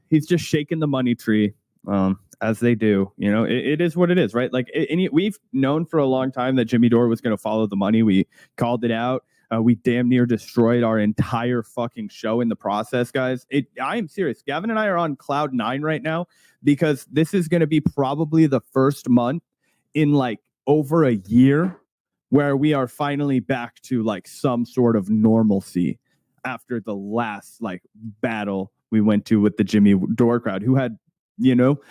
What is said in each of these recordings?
he's just shaking the money tree, as they do. It is what it is, right? Like, we've known for a long time that Jimmy Dore was going to follow the money. We called it out. We damn near destroyed our entire fucking show in the process, guys. I am serious. Gavin and I are on cloud 9 right now because this is going to be probably the first month in like over a year where we are finally back to like some sort of normalcy after the last like battle we went to with the Jimmy Dore crowd, who had,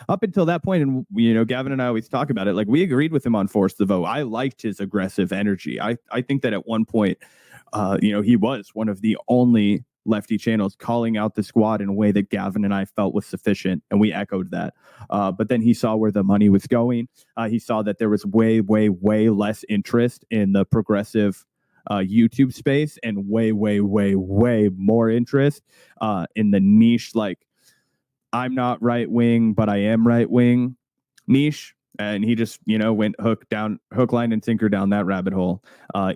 up until that point, and Gavin and I always talk about it, like we agreed with him on Force the Vote. I liked his aggressive energy. I think that at one point, he was one of the only lefty channels calling out the squad in a way that Gavin and I felt was sufficient, and we echoed that. But then he saw where the money was going. He saw that there was way, way, way less interest in the progressive YouTube space, and way, way, way, way more interest in the niche, like, I'm not right wing, but I am right wing niche. And he just, went hook, line, and sinker down that rabbit hole,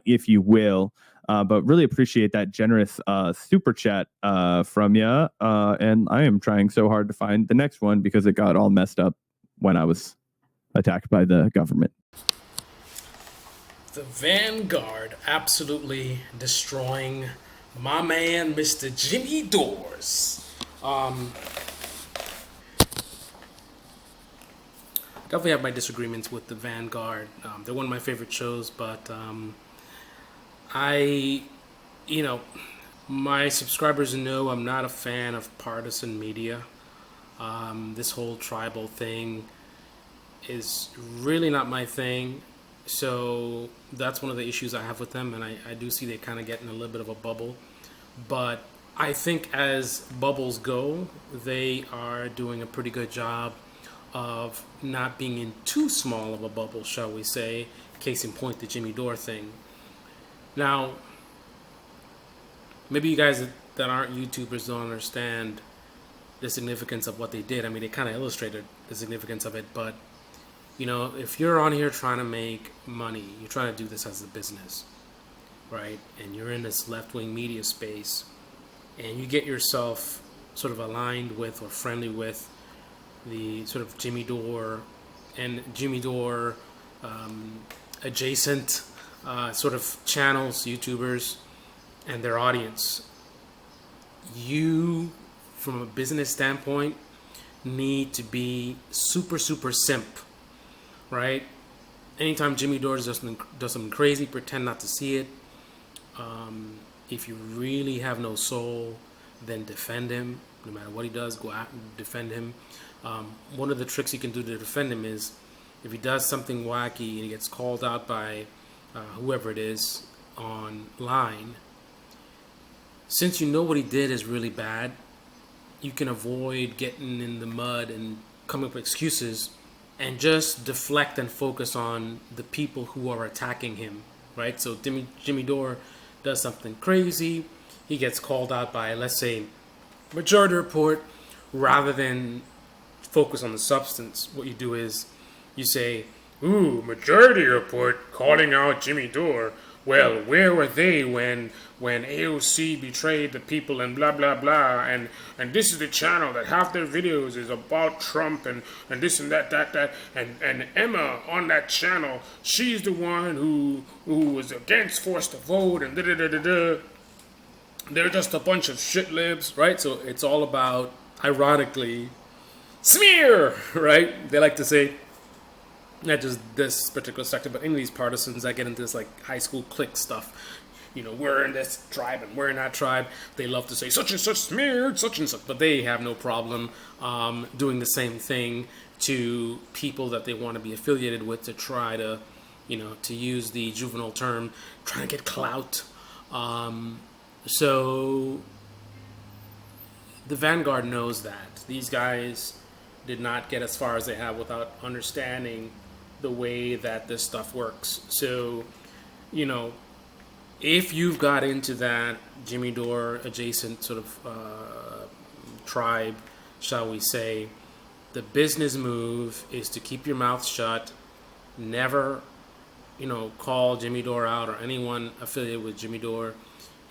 if you will. But really appreciate that generous super chat from you. And I am trying so hard to find the next one because it got all messed up when I was attacked by the government. The Vanguard absolutely destroying my man, Mr. Jimmy Dores. Definitely have my disagreements with the Vanguard. They're one of my favorite shows, but my subscribers know I'm not a fan of partisan media. This whole tribal thing is really not my thing. So that's one of the issues I have with them, and I do see they kind of get in a little bit of a bubble. But I think as bubbles go, they are doing a pretty good job of not being in too small of a bubble, shall we say. Case in point, the Jimmy Dore thing. Now, maybe you guys that aren't YouTubers don't understand the significance of what they did. I mean, they kind of illustrated the significance of it, but if you're on here trying to make money, you're trying to do this as a business, right? And you're in this left-wing media space, and you get yourself sort of aligned with or friendly with the sort of Jimmy Dore and Jimmy Dore adjacent sort of channels, YouTubers, and their audience. You, from a business standpoint, need to be super, super simp, right? Anytime Jimmy Dore does something crazy, pretend not to see it. If you really have no soul, then defend him. No matter what he does, go out and defend him. One of the tricks you can do to defend him is if he does something wacky and he gets called out by whoever it is online, since you know what he did is really bad, you can avoid getting in the mud and coming up with excuses and just deflect and focus on the people who are attacking him, right? So Jimmy Dore does something crazy, he gets called out by, let's say, Majority Report. Rather than focus on the substance, what you do is you say, ooh, Majority Report calling out Jimmy Dore. Well, where were they when AOC betrayed the people and blah, blah, blah, and this is the channel that half their videos is about Trump and this and that, and Emma on that channel, she's the one who was against Force to Vote and da-da-da-da-da. They're just a bunch of shit libs, right? So it's all about, ironically, smear, right? They like to say, not just this particular sector, but any of these partisans that get into this like high school clique stuff. We're in this tribe and we're in that tribe. They love to say such and such smeared, such and such, but they have no problem doing the same thing to people that they want to be affiliated with to try to, to use the juvenile term, trying to get clout. So the Vanguard knows that. These guys did not get as far as they have without understanding the way that this stuff works. So, if you've got into that Jimmy Dore adjacent sort of tribe, shall we say, the business move is to keep your mouth shut, never, call Jimmy Dore out or anyone affiliated with Jimmy Dore,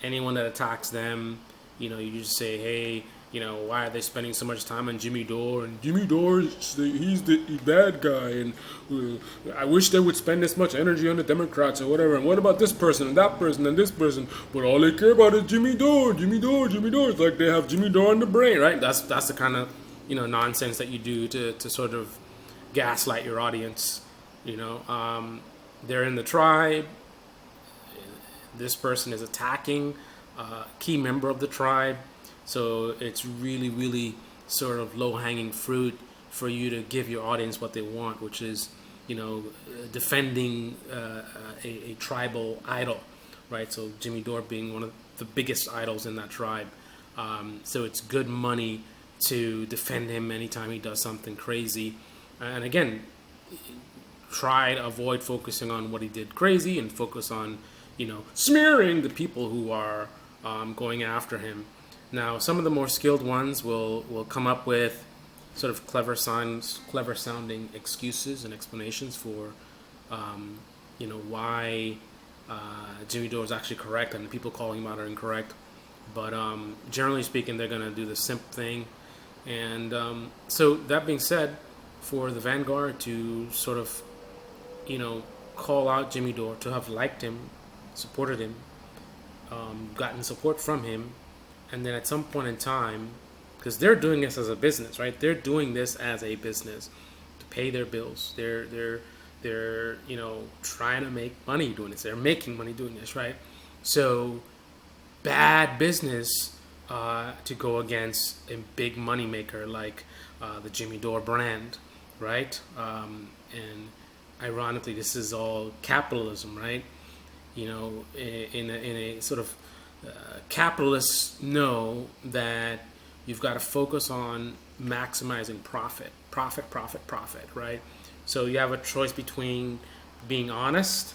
anyone that attacks them. You just say, hey, why are they spending so much time on Jimmy Dore? And Jimmy Dore, he's the bad guy, and I wish they would spend this much energy on the Democrats or whatever. And what about this person and that person and this person? But all they care about is Jimmy Dore, Jimmy Dore, Jimmy Dore. It's like they have Jimmy Dore on the brain, right? That's the kind of nonsense that you do to sort of gaslight your audience. They're in the tribe. This person is attacking a key member of the tribe. So it's really, really sort of low-hanging fruit for you to give your audience what they want, which is, defending a tribal idol, right? So Jimmy Dore being one of the biggest idols in that tribe. So it's good money to defend him anytime he does something crazy. And again, try to avoid focusing on what he did crazy and focus on, smearing the people who are going after him. Now, some of the more skilled ones will come up with sort of clever sounding excuses and explanations for, why Jimmy Dore is actually correct and the people calling him out are incorrect. But generally speaking, they're going to do the simp thing. And so that being said, for the Vanguard to sort of, call out Jimmy Dore, to have liked him, supported him, gotten support from him, and then at some point in time, because they're doing this as a business, right? They're doing this as a business to pay their bills. They're trying to make money doing this. They're making money doing this, right? So bad business to go against a big money maker like the Jimmy Dore brand, right? And ironically, this is all capitalism, right? In a sort of capitalists know that you've got to focus on maximizing profit, right? So you have a choice between being honest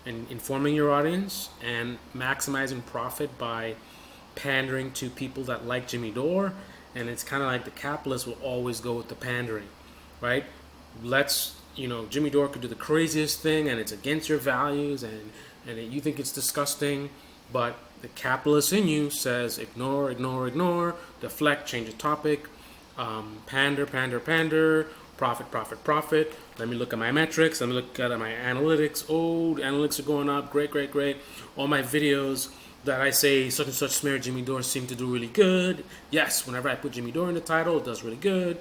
and informing your audience and maximizing profit by pandering to people that like Jimmy Dore. And it's kind of like the capitalists will always go with the pandering, right? Jimmy Dore could do the craziest thing and it's against your values and you think it's disgusting, but the capitalist in you says ignore, deflect, change the topic, pander, profit. Let me look at my metrics. Let me look at my analytics. Oh, the analytics are going up. Great. All my videos that I say such and such smear Jimmy Dore seem to do really good. Yes, whenever I put Jimmy Dore in the title, it does really good.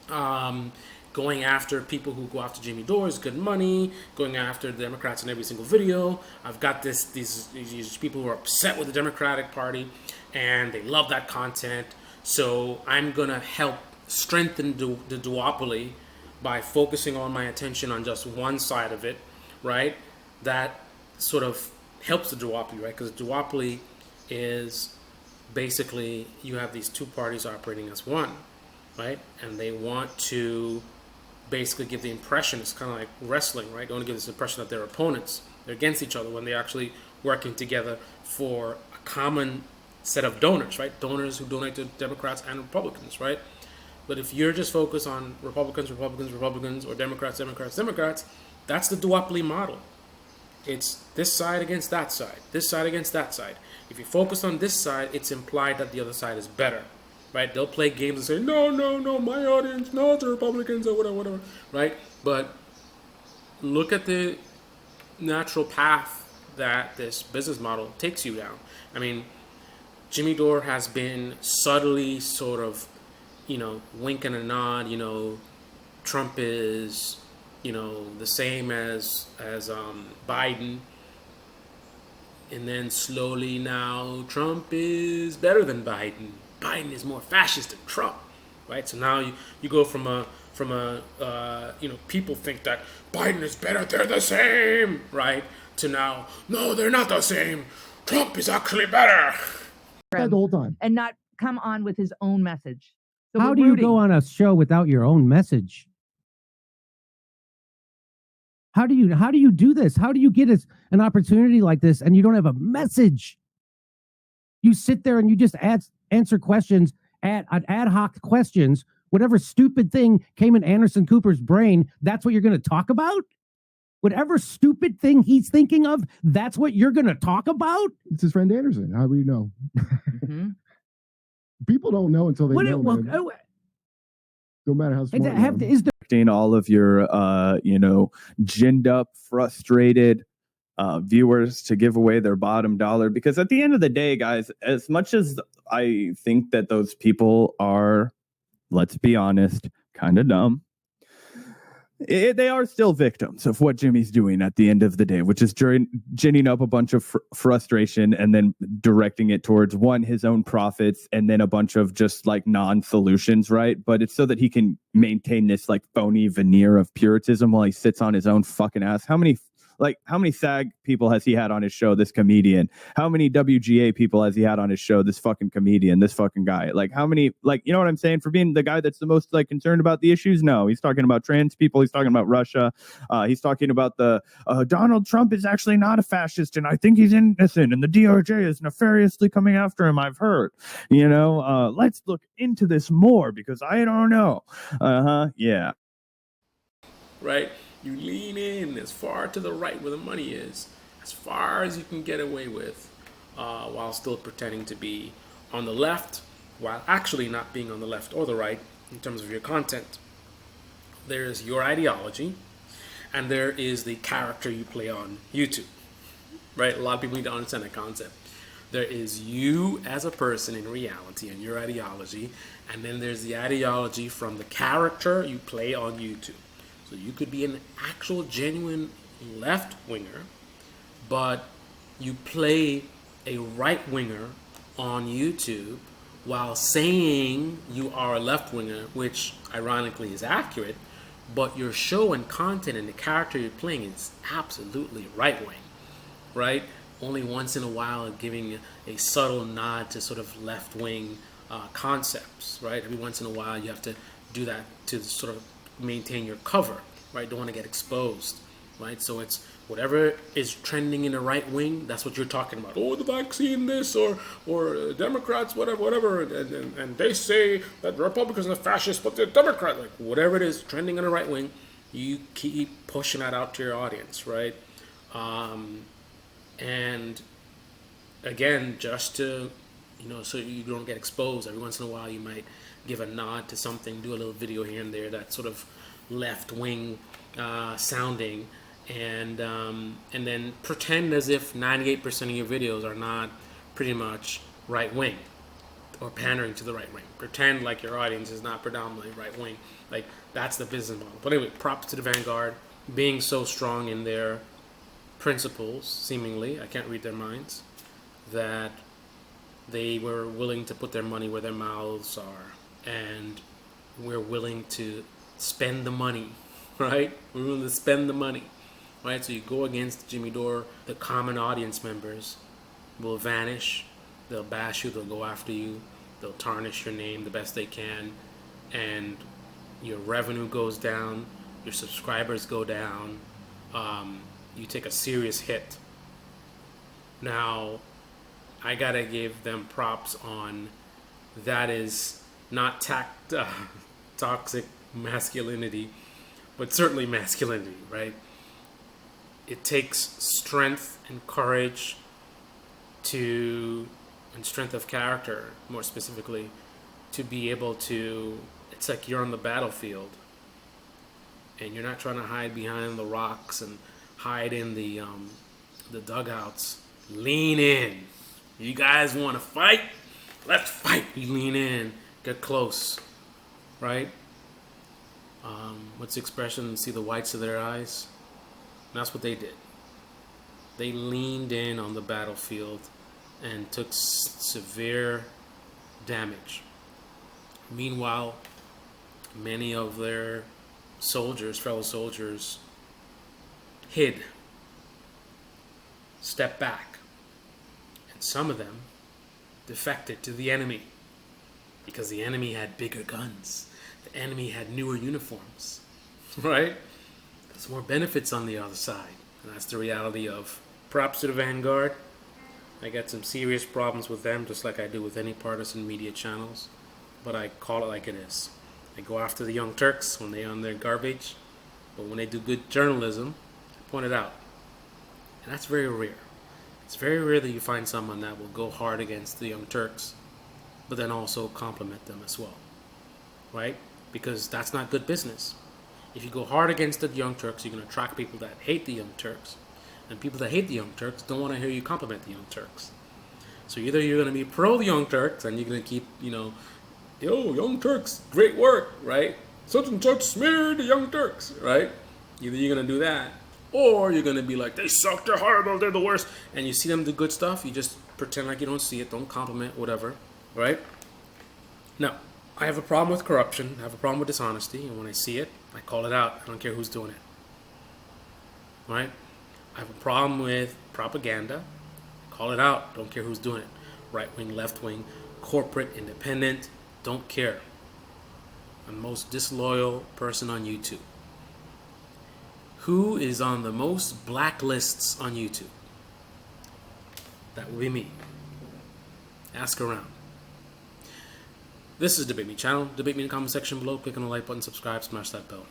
Going after people who go after Jimmy Dore is good money. Going after the Democrats in every single video. I've got these people who are upset with the Democratic Party and they love that content. So I'm going to help strengthen the duopoly by focusing on my attention on just one side of it, right? That sort of helps the duopoly, right? Because the duopoly is basically you have these two parties operating as one, right? And they want to basically give the impression, it's kind of like wrestling, right? They want to give this impression that they're opponents, they're against each other when they're actually working together for a common set of donors, right? Donors who donate to Democrats and Republicans, right? But if you're just focused on Republicans, or Democrats, that's the duopoly model. It's this side against that side, this side against that side. If you focus on this side, it's implied that the other side is better. Right? They'll play games and say, no, my audience, no, it's the Republicans or whatever, right? But look at the natural path that this business model takes you down. I mean, Jimmy Dore has been subtly sort of, wink and a nod, Trump is, the same as Biden. And then slowly now Trump is better than Biden. Biden is more fascist than Trump, right? So now you go from a people think that Biden is better, they're the same, right? To now, no, they're not the same. Trump is actually better. Hold on. And not come on with his own message. So How do you go on a show without your own message? How do you do this? How do you get an opportunity like this and you don't have a message? You sit there and you just answer questions, ad hoc questions. Whatever stupid thing came in Anderson Cooper's brain, that's what you're going to talk about? Whatever stupid thing he's thinking of, that's what you're going to talk about? It's his friend Anderson. How do you know? Mm-hmm. People don't know until they What know, it, well, man. No matter how smart you have are. is there all of your ginned up, frustrated viewers to give away their bottom dollar, because at the end of the day, guys, as much as I think that those people are, let's be honest, kind of dumb, they are still victims of what Jimmy's doing at the end of the day, which is ginning up a bunch of frustration and then directing it towards his own profits, and then a bunch of just like non-solutions, right? But it's so that he can maintain this like phony veneer of puritanism while he sits on his own fucking ass. How many SAG people has he had on his show, this comedian? How many WGA people has he had on his show, this fucking comedian, this fucking guy? Like, how many, like, you know what I'm saying? For being the guy that's the most like concerned about the issues? No, he's talking about trans people. He's talking about Russia. He's talking about the Donald Trump is actually not a fascist, and I think he's innocent, and the DOJ is nefariously coming after him, I've heard. Let's look into this more because I don't know. Yeah. Right? You lean in as far to the right where the money is, as far as you can get away with, while still pretending to be on the left, while actually not being on the left or the right in terms of your content. There's your ideology, and there is the character you play on YouTube. Right? A lot of people need to understand that concept. There is you as a person in reality and your ideology, and then there's the ideology from the character you play on YouTube. So you could be an actual genuine left winger, but you play a right winger on YouTube while saying you are a left winger, which ironically is accurate, but your show and content and the character you're playing is absolutely right wing, right? Only once in a while giving a subtle nod to sort of left wing concepts, right? Every once in a while you have to do that to sort of maintain your cover, right? Don't want to get exposed, right? So it's whatever is trending in the right wing, that's what you're talking about. Oh, the vaccine this, or Democrats, whatever, and they say that Republicans are fascists, but they're Democrats. Like whatever it is trending in the right wing, you keep pushing that out to your audience, right? And again, just to so you don't get exposed. Every once in a while, you might give a nod to something, do a little video here and there that's sort of left wing sounding, and then pretend as if 98% of your videos are not pretty much right wing or pandering to the right wing. Pretend like your audience is not predominantly right wing. Like that's the business model. But anyway, props to the Vanguard being so strong in their principles, seemingly, I can't read their minds, that they were willing to put their money where their mouths are, and we're willing to spend the money, right? We're willing to spend the money, right? So you go against Jimmy Dore, the common audience members will vanish, they'll bash you, they'll go after you, they'll tarnish your name the best they can, and your revenue goes down, your subscribers go down, you take a serious hit. Now, I gotta give them props on that is not toxic masculinity, but certainly masculinity, right? It takes strength and courage and strength of character, more specifically, to be able to, it's like you're on the battlefield and you're not trying to hide behind the rocks and hide in the dugouts. Lean in. You guys want to fight? Let's fight. You lean in, get close, right? What's the expression? See the whites of their eyes? And that's what they did. They leaned in on the battlefield and took severe damage. Meanwhile, many of their fellow soldiers, hid, stepped back, and some of them defected to the enemy because the enemy had bigger guns. The enemy had newer uniforms, right? There's more benefits on the other side, and that's the reality of props to the Vanguard. I got some serious problems with them, just like I do with any partisan media channels, but I call it like it is. I go after the Young Turks when they're on their garbage, but when they do good journalism, I point it out. And that's very rare. It's very rare that you find someone that will go hard against the Young Turks but then also compliment them as well, right? Because that's not good business. If you go hard against the Young Turks, you're going to attract people that hate the Young Turks. And people that hate the Young Turks don't want to hear you compliment the Young Turks. So either you're going to be pro the Young Turks and you're going to keep, yo, Young Turks, great work, right? Such and such smeared the Young Turks, right? Either you're going to do that, or you're going to be like, they suck, they're horrible, they're the worst. And you see them do good stuff, you just pretend like you don't see it, don't compliment, whatever, right? Now, I have a problem with corruption, I have a problem with dishonesty, and when I see it, I call it out. I don't care who's doing it, right? I have a problem with propaganda, call it out, don't care who's doing it. Right wing, left wing, corporate, independent, don't care. I'm the most disloyal person on YouTube. Who is on the most blacklists on YouTube? That would be me. Ask around. This is Debate Me channel. Debate me in the comment section below. Click on the like button, subscribe, smash that bell.